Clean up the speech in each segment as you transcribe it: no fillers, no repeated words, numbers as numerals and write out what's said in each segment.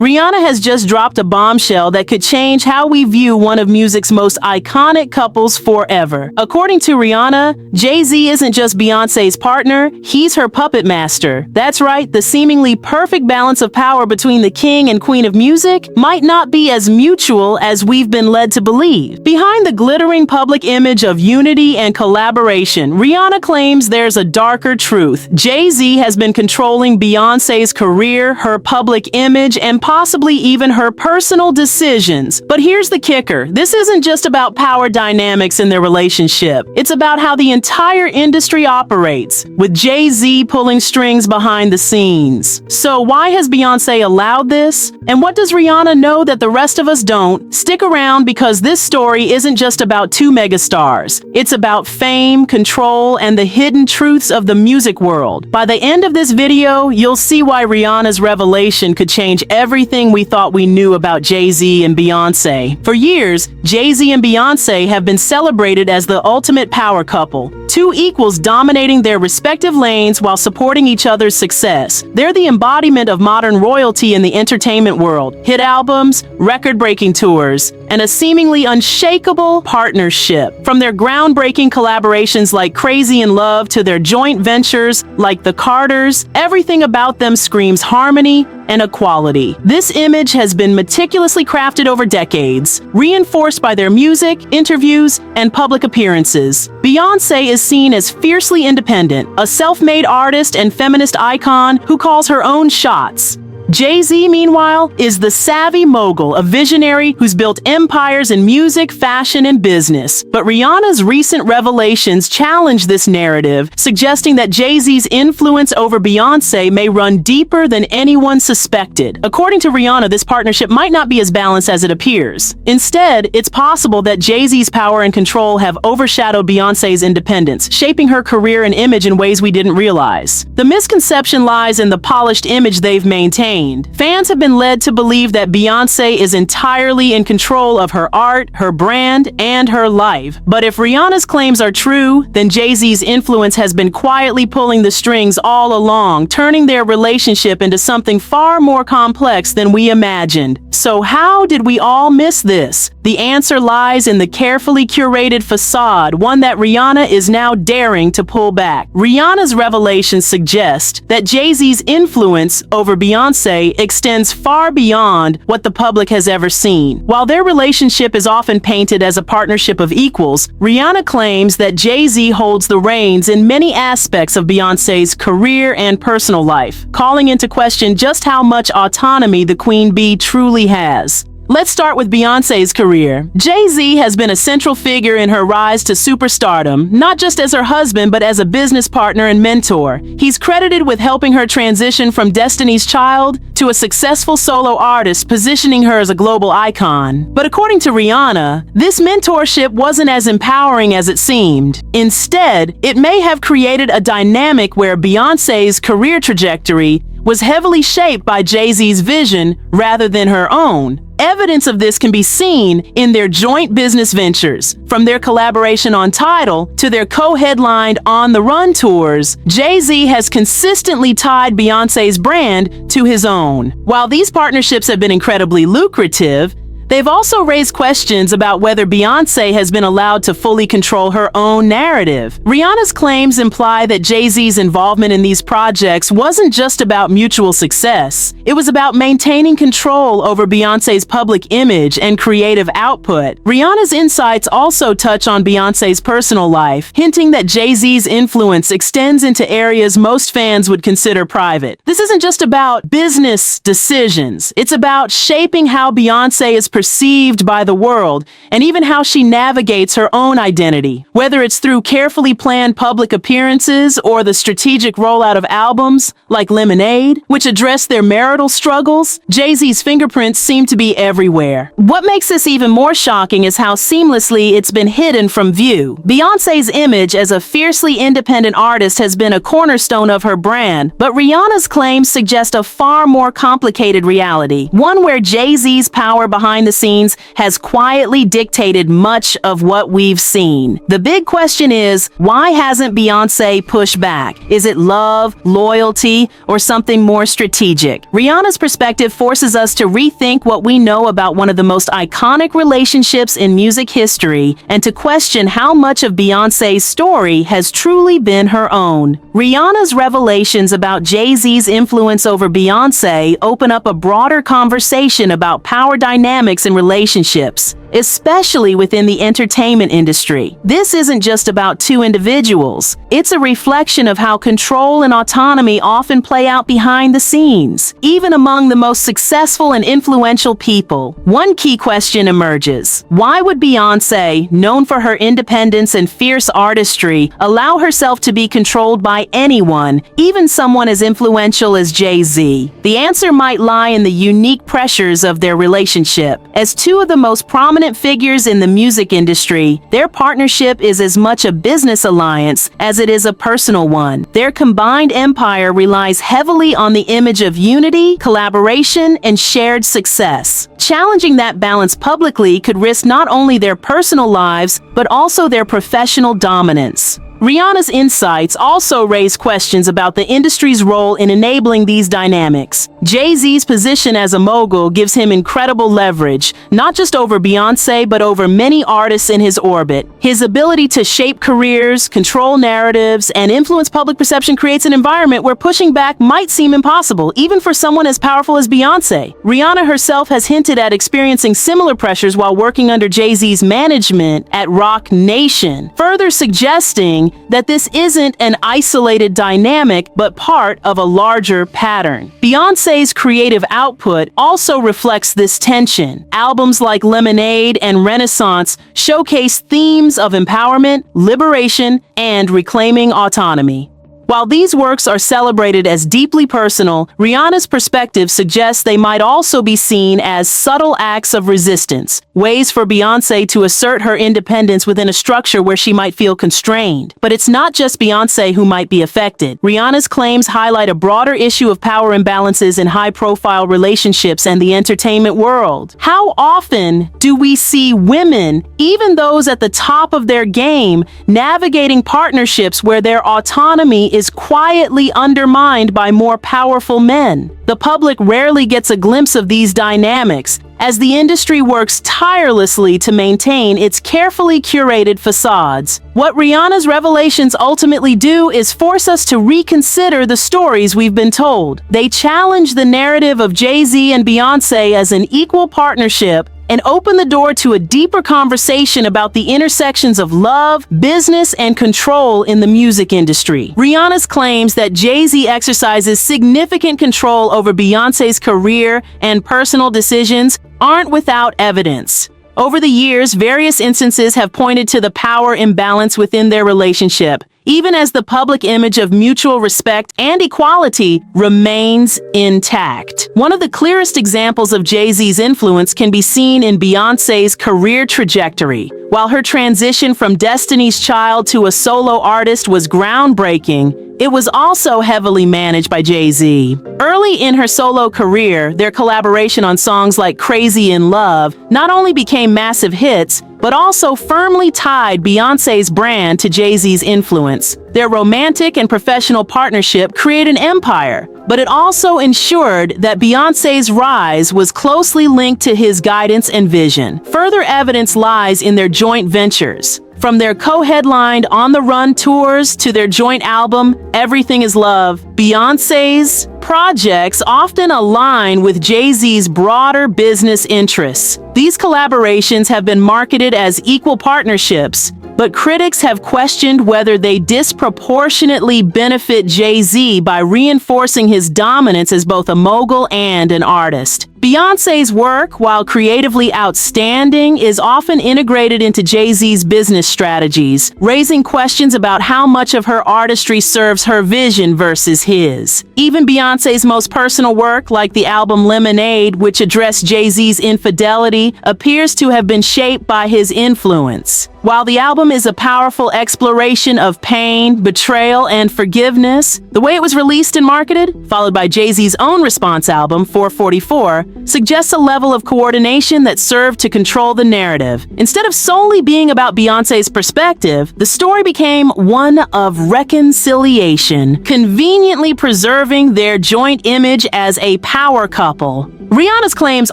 Rihanna has just dropped a bombshell that could change how we view one of music's most iconic couples forever. According to Rihanna, Jay-Z isn't just Beyoncé's partner, he's her puppet master. That's right, the seemingly perfect balance of power between the king and queen of music might not be as mutual as we've been led to believe. Behind the glittering public image of unity and collaboration, Rihanna claims there's a darker truth. Jay-Z has been controlling Beyoncé's career, her public image, and possibly even her personal decisions. But here's the kicker. This isn't just about power dynamics in their relationship. It's about how the entire industry operates, with Jay-Z pulling strings behind the scenes. So why has Beyoncé allowed this? And what does Rihanna know that the rest of us don't? Stick around, because this story isn't just about two megastars. It's about fame, control, and the hidden truths of the music world. By the end of this video, you'll see why Rihanna's revelation could change everything we thought we knew about Jay Z and Beyonce. For years, Jay Z and Beyonce have been celebrated as the ultimate power couple, two equals dominating their respective lanes while supporting each other's success. They're the embodiment of modern royalty in the entertainment world: hit albums, record-breaking tours, and a seemingly unshakable partnership. From their groundbreaking collaborations like Crazy in Love to their joint ventures like The Carters, everything about them screams harmony and equality. This image has been meticulously crafted over decades, reinforced by their music, interviews, and public appearances. Beyoncé is seen as fiercely independent, a self-made artist and feminist icon who calls her own shots. Jay-Z, meanwhile, is the savvy mogul, a visionary who's built empires in music, fashion, and business. But Rihanna's recent revelations challenge this narrative, suggesting that Jay-Z's influence over Beyoncé may run deeper than anyone suspected. According to Rihanna, this partnership might not be as balanced as it appears. Instead, it's possible that Jay-Z's power and control have overshadowed Beyoncé's independence, shaping her career and image in ways we didn't realize. The misconception lies in the polished image they've maintained. Fans have been led to believe that Beyoncé is entirely in control of her art, her brand, and her life. But if Rihanna's claims are true, then Jay-Z's influence has been quietly pulling the strings all along, turning their relationship into something far more complex than we imagined. So how did we all miss this? The answer lies in the carefully curated facade, one that Rihanna is now daring to pull back. Rihanna's revelations suggest that Jay-Z's influence over Beyoncé extends far beyond what the public has ever seen. While their relationship is often painted as a partnership of equals, Rihanna claims that Jay-Z holds the reins in many aspects of Beyoncé's career and personal life, calling into question just how much autonomy the Queen Bee truly has. Let's start with Beyoncé's career. Jay-Z has been a central figure in her rise to superstardom, not just as her husband, but as a business partner and mentor. He's credited with helping her transition from Destiny's Child to a successful solo artist, positioning her as a global icon. But according to Rihanna, this mentorship wasn't as empowering as it seemed. Instead, it may have created a dynamic where Beyoncé's career trajectory was heavily shaped by Jay-Z's vision rather than her own. Evidence of this can be seen in their joint business ventures. From their collaboration on Tidal to their co-headlined On the Run tours, Jay-Z has consistently tied Beyoncé's brand to his own. While these partnerships have been incredibly lucrative, they've also raised questions about whether Beyoncé has been allowed to fully control her own narrative. Rihanna's claims imply that Jay-Z's involvement in these projects wasn't just about mutual success. It was about maintaining control over Beyoncé's public image and creative output. Rihanna's insights also touch on Beyoncé's personal life, hinting that Jay-Z's influence extends into areas most fans would consider private. This isn't just about business decisions. It's about shaping how Beyoncé is perceived by the world, and even how she navigates her own identity. Whether it's through carefully planned public appearances or the strategic rollout of albums like Lemonade, which address their marital struggles, Jay-Z's fingerprints seem to be everywhere. What makes this even more shocking is how seamlessly it's been hidden from view. Beyoncé's image as a fiercely independent artist has been a cornerstone of her brand, but Rihanna's claims suggest a far more complicated reality, one where Jay-Z's power behind the scenes has quietly dictated much of what we've seen. The big question is, why hasn't Beyoncé pushed back? Is it love, loyalty, or something more strategic? Rihanna's perspective forces us to rethink what we know about one of the most iconic relationships in music history and to question how much of Beyoncé's story has truly been her own. Rihanna's revelations about Jay Z's influence over Beyoncé open up a broader conversation about power dynamics in relationships, especially within the entertainment industry. This isn't just about two individuals. It's a reflection of how control and autonomy often play out behind the scenes, even among the most successful and influential people. One key question emerges. Why would Beyoncé, known for her independence and fierce artistry, allow herself to be controlled by anyone, even someone as influential as Jay Z? The answer might lie in the unique pressures of their relationship. As two of the most prominent figures in the music industry, their partnership is as much a business alliance as it is a personal one. Their combined empire relies heavily on the image of unity, collaboration, and shared success. Challenging that balance publicly could risk not only their personal lives, but also their professional dominance. Rihanna's insights also raise questions about the industry's role in enabling these dynamics. Jay-Z's position as a mogul gives him incredible leverage, not just over Beyoncé, but over many artists in his orbit. His ability to shape careers, control narratives, and influence public perception creates an environment where pushing back might seem impossible, even for someone as powerful as Beyoncé. Rihanna herself has hinted at experiencing similar pressures while working under Jay-Z's management at Roc Nation, further suggesting that this isn't an isolated dynamic, but part of a larger pattern. Beyoncé's creative output also reflects this tension. Albums like Lemonade and Renaissance showcase themes of empowerment, liberation, and reclaiming autonomy. While these works are celebrated as deeply personal, Rihanna's perspective suggests they might also be seen as subtle acts of resistance, ways for Beyoncé to assert her independence within a structure where she might feel constrained. But it's not just Beyoncé who might be affected. Rihanna's claims highlight a broader issue of power imbalances in high-profile relationships and the entertainment world. How often do we see women, even those at the top of their game, navigating partnerships where their autonomy is quietly undermined by more powerful men? The public rarely gets a glimpse of these dynamics, as the industry works tirelessly to maintain its carefully curated facades. What Rihanna's revelations ultimately do is force us to reconsider the stories we've been told. They challenge the narrative of Jay Z and Beyoncé as an equal partnership and open the door to a deeper conversation about the intersections of love, business, and control in the music industry. Rihanna's claims that Jay Z exercises significant control over Beyoncé's career and personal decisions aren't without evidence. Over the years, various instances have pointed to the power imbalance within their relationship, even as the public image of mutual respect and equality remains intact. One of the clearest examples of Jay-Z's influence can be seen in Beyoncé's career trajectory. While her transition from Destiny's Child to a solo artist was groundbreaking, it was also heavily managed by Jay Z. Early in her solo career, their collaboration on songs like Crazy in Love not only became massive hits, but also firmly tied Beyoncé's brand to Jay Z's influence. Their romantic and professional partnership created an empire, but it also ensured that Beyoncé's rise was closely linked to his guidance and vision. Further evidence lies in their joint ventures. From their co-headlined On the Run tours to their joint album, Everything is Love, Beyoncé's projects often align with Jay-Z's broader business interests. These collaborations have been marketed as equal partnerships, but critics have questioned whether they disproportionately benefit Jay Z by reinforcing his dominance as both a mogul and an artist. Beyoncé's work, while creatively outstanding, is often integrated into Jay Z's business strategies, raising questions about how much of her artistry serves her vision versus his. Even Beyoncé's most personal work, like the album Lemonade, which addressed Jay Z's infidelity, appears to have been shaped by his influence. While the album is a powerful exploration of pain, betrayal, and forgiveness, the way it was released and marketed, followed by Jay-Z's own response album, 444, suggests a level of coordination that served to control the narrative. Instead of solely being about Beyoncé's perspective, the story became one of reconciliation, conveniently preserving their joint image as a power couple. Rihanna's claims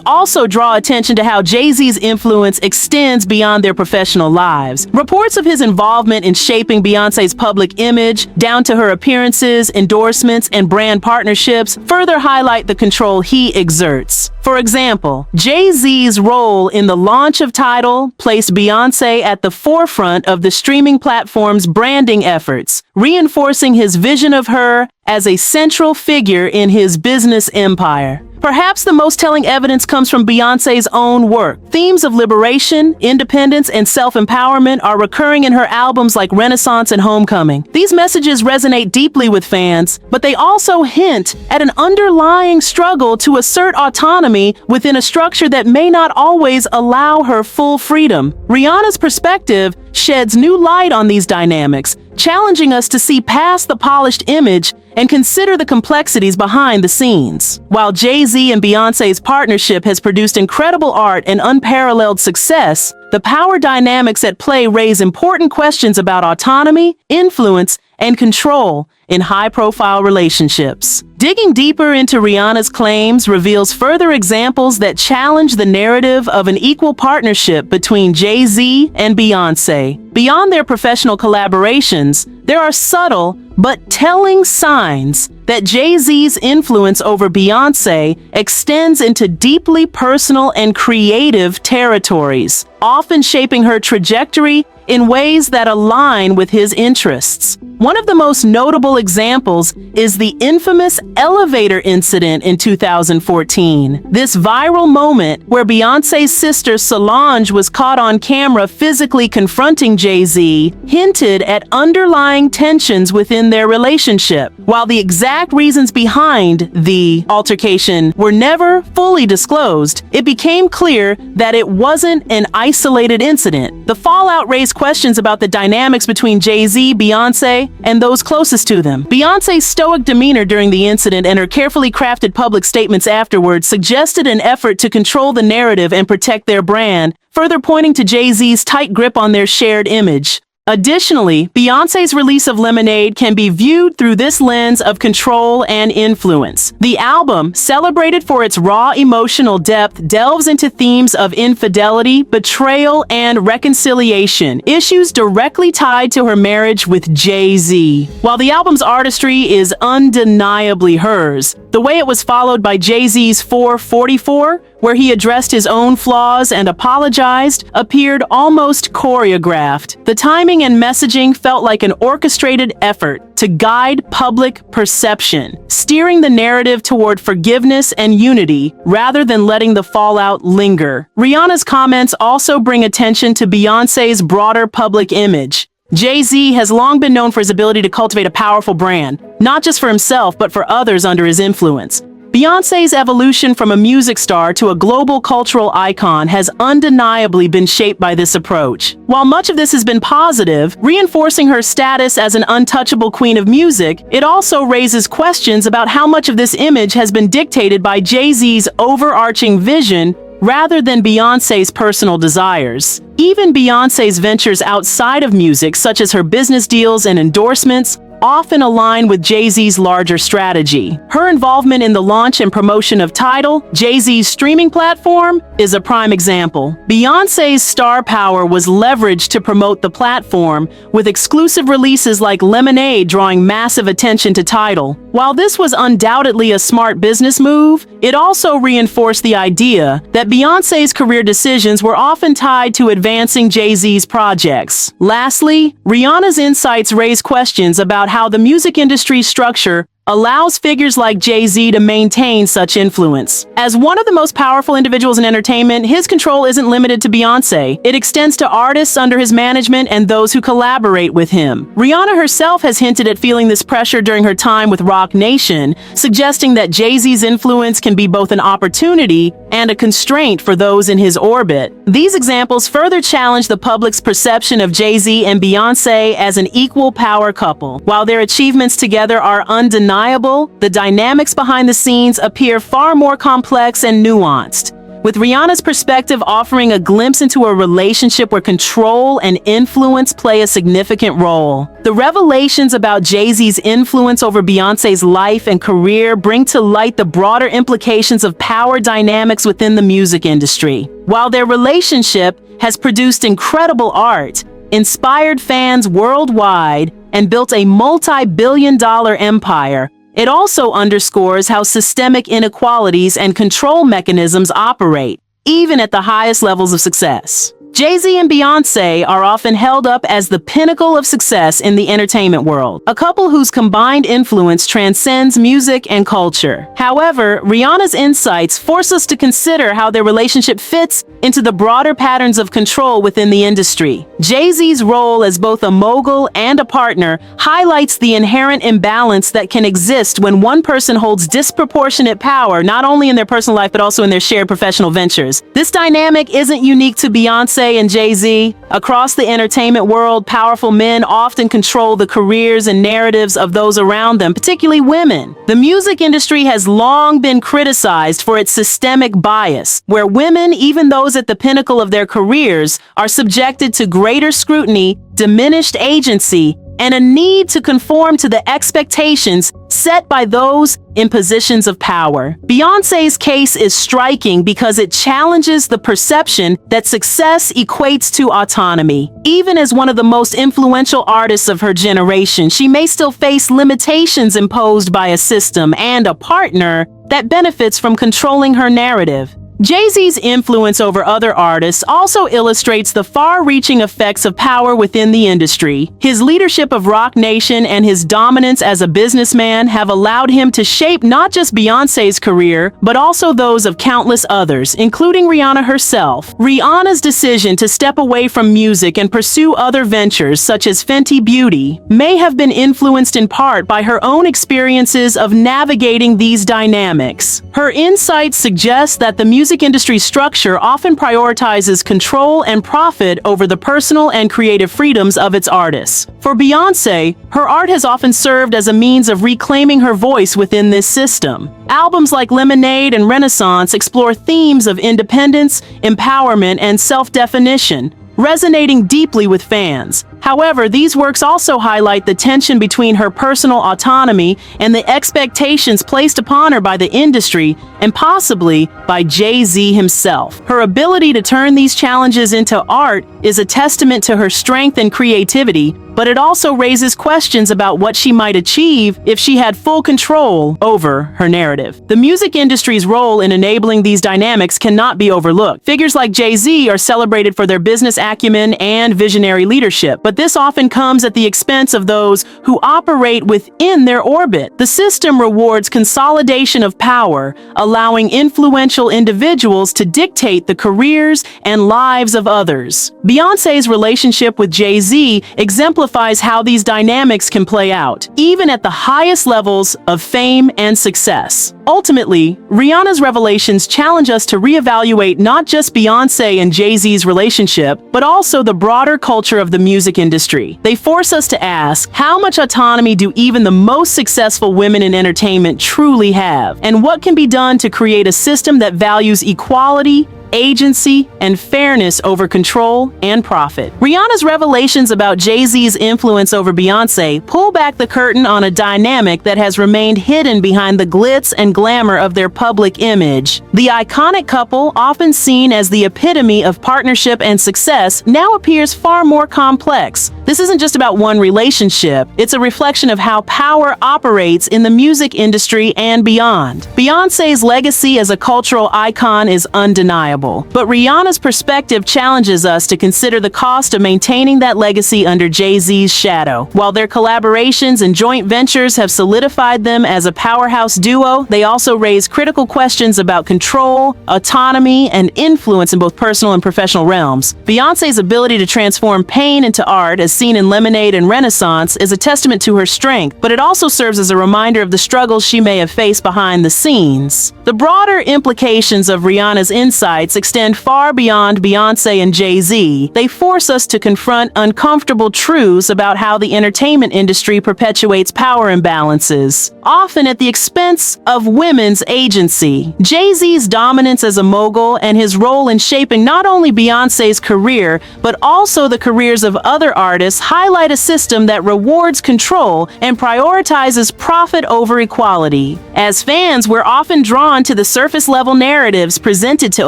also draw attention to how Jay-Z's influence extends beyond their professional lives. Reports of his involvement in shaping Beyoncé's public image, down to her appearances, endorsements, and brand partnerships, further highlight the control he exerts. For example, Jay-Z's role in the launch of Tidal placed Beyoncé at the forefront of the streaming platform's branding efforts, reinforcing his vision of her as a central figure in his business empire. Perhaps the most telling evidence comes from Beyoncé's own work. Themes of liberation, independence, and self-empowerment are recurring in her albums like Renaissance and Homecoming. These messages resonate deeply with fans, but they also hint at an underlying struggle to assert autonomy within a structure that may not always allow her full freedom. Rihanna's perspective sheds new light on these dynamics, challenging us to see past the polished image and consider the complexities behind the scenes. While Jay Z and Beyoncé's partnership has produced incredible art and unparalleled success, the power dynamics at play raise important questions about autonomy, influence, and control in high-profile relationships. Digging deeper into Rihanna's claims reveals further examples that challenge the narrative of an equal partnership between Jay-Z and Beyoncé. Beyond their professional collaborations, there are subtle but telling signs that Jay-Z's influence over Beyoncé extends into deeply personal and creative territories, often shaping her trajectory in ways that align with his interests. One of the most notable examples is the infamous elevator incident in 2014. This viral moment where Beyoncé's sister Solange was caught on camera physically confronting Jay-Z hinted at underlying tensions within their relationship. While the exact reasons behind the altercation were never fully disclosed, it became clear that it wasn't an isolated incident. The fallout raised questions about the dynamics between Jay-Z, Beyoncé, and those closest to them. Beyoncé's stoic demeanor during the incident and her carefully crafted public statements afterwards suggested an effort to control the narrative and protect their brand, further pointing to Jay-Z's tight grip on their shared image. Additionally, Beyoncé's release of Lemonade can be viewed through this lens of control and influence. The album, celebrated for its raw emotional depth, delves into themes of infidelity, betrayal, and reconciliation, issues directly tied to her marriage with Jay-Z. While the album's artistry is undeniably hers, the way it was followed by Jay-Z's 444, where he addressed his own flaws and apologized, appeared almost choreographed. The timing and messaging felt like an orchestrated effort to guide public perception, steering the narrative toward forgiveness and unity rather than letting the fallout linger. Rihanna's comments also bring attention to Beyoncé's broader public image. Jay-Z has long been known for his ability to cultivate a powerful brand, not just for himself, but for others under his influence. Beyoncé's evolution from a music star to a global cultural icon has undeniably been shaped by this approach. While much of this has been positive, reinforcing her status as an untouchable queen of music, it also raises questions about how much of this image has been dictated by Jay-Z's overarching vision rather than Beyoncé's personal desires. Even Beyoncé's ventures outside of music, such as her business deals and endorsements, often align with Jay-Z's larger strategy. Her involvement in the launch and promotion of Tidal, Jay-Z's streaming platform, is a prime example. Beyoncé's star power was leveraged to promote the platform, with exclusive releases like Lemonade drawing massive attention to Tidal. While this was undoubtedly a smart business move, it also reinforced the idea that Beyoncé's career decisions were often tied to advancing Jay-Z's projects. Lastly, Rihanna's insights raise questions about how the music industry's structure allows figures like Jay Z to maintain such influence. As one of the most powerful individuals in entertainment, his control isn't limited to Beyoncé. It extends to artists under his management and those who collaborate with him. Rihanna herself has hinted at feeling this pressure during her time with Roc Nation, suggesting that Jay-Z's influence can be both an opportunity and a constraint for those in his orbit. These examples further challenge the public's perception of Jay Z and Beyonce as an equal power couple. While their achievements together are undeniable, the dynamics behind the scenes appear far more complex and nuanced, with Rihanna's perspective offering a glimpse into a relationship where control and influence play a significant role. The revelations about Jay-Z's influence over Beyoncé's life and career bring to light the broader implications of power dynamics within the music industry. While their relationship has produced incredible art, inspired fans worldwide, and built a multi-billion-dollar empire, it also underscores how systemic inequalities and control mechanisms operate, even at the highest levels of success. Jay Z and Beyonce are often held up as the pinnacle of success in the entertainment world, a couple whose combined influence transcends music and culture. However, Rihanna's insights force us to consider how their relationship fits into the broader patterns of control within the industry. Jay Z's role as both a mogul and a partner highlights the inherent imbalance that can exist when one person holds disproportionate power, not only in their personal life but also in their shared professional ventures. This dynamic isn't unique to Beyoncé and Jay-Z. Across the entertainment world, powerful men often control the careers and narratives of those around them, particularly women. The music industry has long been criticized for its systemic bias, where women, even those at the pinnacle of their careers, are subjected to greater scrutiny, diminished agency, and a need to conform to the expectations set by those in positions of power. Beyoncé's case is striking because it challenges the perception that success equates to autonomy. Even as one of the most influential artists of her generation, she may still face limitations imposed by a system and a partner that benefits from controlling her narrative. Jay-Z's influence over other artists also illustrates the far-reaching effects of power within the industry. His leadership of Roc Nation and his dominance as a businessman have allowed him to shape not just Beyoncé's career, but also those of countless others, including Rihanna herself. Rihanna's decision to step away from music and pursue other ventures, such as Fenty Beauty, may have been influenced in part by her own experiences of navigating these dynamics. Her insights suggest that the music industry structure often prioritizes control and profit over the personal and creative freedoms of its artists. For Beyoncé, her art has often served as a means of reclaiming her voice within this system. Albums like Lemonade and Renaissance explore themes of independence, empowerment, and self-definition, resonating deeply with fans. However, these works also highlight the tension between her personal autonomy and the expectations placed upon her by the industry and possibly by Jay Z himself. Her ability to turn these challenges into art is a testament to her strength and creativity, but it also raises questions about what she might achieve if she had full control over her narrative. The music industry's role in enabling these dynamics cannot be overlooked. Figures like Jay Z are celebrated for their business acumen and visionary leadership, but this often comes at the expense of those who operate within their orbit. The system rewards consolidation of power, allowing influential individuals to dictate the careers and lives of others. Beyoncé's relationship with Jay Z exemplifies how these dynamics can play out, even at the highest levels of fame and success. Ultimately, Rihanna's revelations challenge us to reevaluate not just Beyoncé and Jay-Z's relationship, but also the broader culture of the music industry. They force us to ask, how much autonomy do even the most successful women in entertainment truly have? And what can be done to create a system that values equality, agency, and fairness over control and profit? Rihanna's revelations about Jay-Z's influence over Beyoncé pull back the curtain on a dynamic that has remained hidden behind the glitz and glamour of their public image. The iconic couple, often seen as the epitome of partnership and success, now appears far more complex. This isn't just about one relationship, it's a reflection of how power operates in the music industry and beyond. Beyoncé's legacy as a cultural icon is undeniable. incredible. But Rihanna's perspective challenges us to consider the cost of maintaining that legacy under Jay-Z's shadow. While their collaborations and joint ventures have solidified them as a powerhouse duo, they also raise critical questions about control, autonomy, and influence in both personal and professional realms. Beyoncé's ability to transform pain into art, as seen in Lemonade and Renaissance, is a testament to her strength, but it also serves as a reminder of the struggles she may have faced behind the scenes. The broader implications of Rihanna's insights extend far beyond Beyoncé and Jay-Z. They force us to confront uncomfortable truths about how the entertainment industry perpetuates power imbalances, often at the expense of women's agency. Jay-Z's dominance as a mogul and his role in shaping not only Beyoncé's career, but also the careers of other artists highlight a system that rewards control and prioritizes profit over equality. As fans, we're often drawn to the surface-level narratives presented to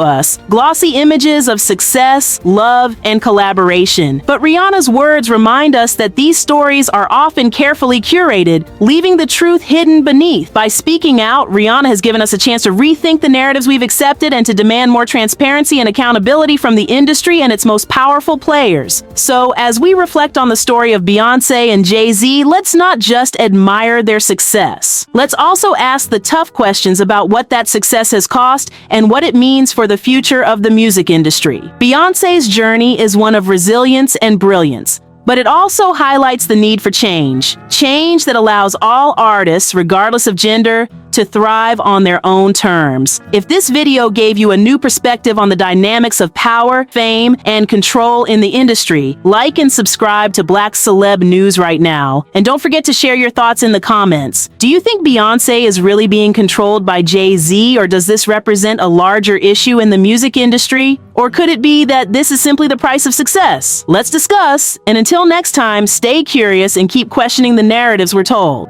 us, glossy images of success, love, and collaboration. But Rihanna's words remind us that these stories are often carefully curated, leaving the truth hidden beneath. By speaking out, Rihanna has given us a chance to rethink the narratives we've accepted and to demand more transparency and accountability from the industry and its most powerful players. So, as we reflect on the story of Beyoncé and Jay-Z, let's not just admire their success. Let's also ask the tough questions about what that success has cost and what it means for the future of the music industry. Beyoncé's journey is one of resilience and brilliance, but it also highlights the need for change. Change that allows all artists, regardless of gender, to thrive on their own terms. If this video gave you a new perspective on the dynamics of power, fame, and control in the industry, like and subscribe to Black Celeb News right now. And don't forget to share your thoughts in the comments. Do you think Beyoncé is really being controlled by Jay-Z, or does this represent a larger issue in the music industry? Or could it be that this is simply the price of success? Let's discuss, and until next time, stay curious and keep questioning the narratives we're told.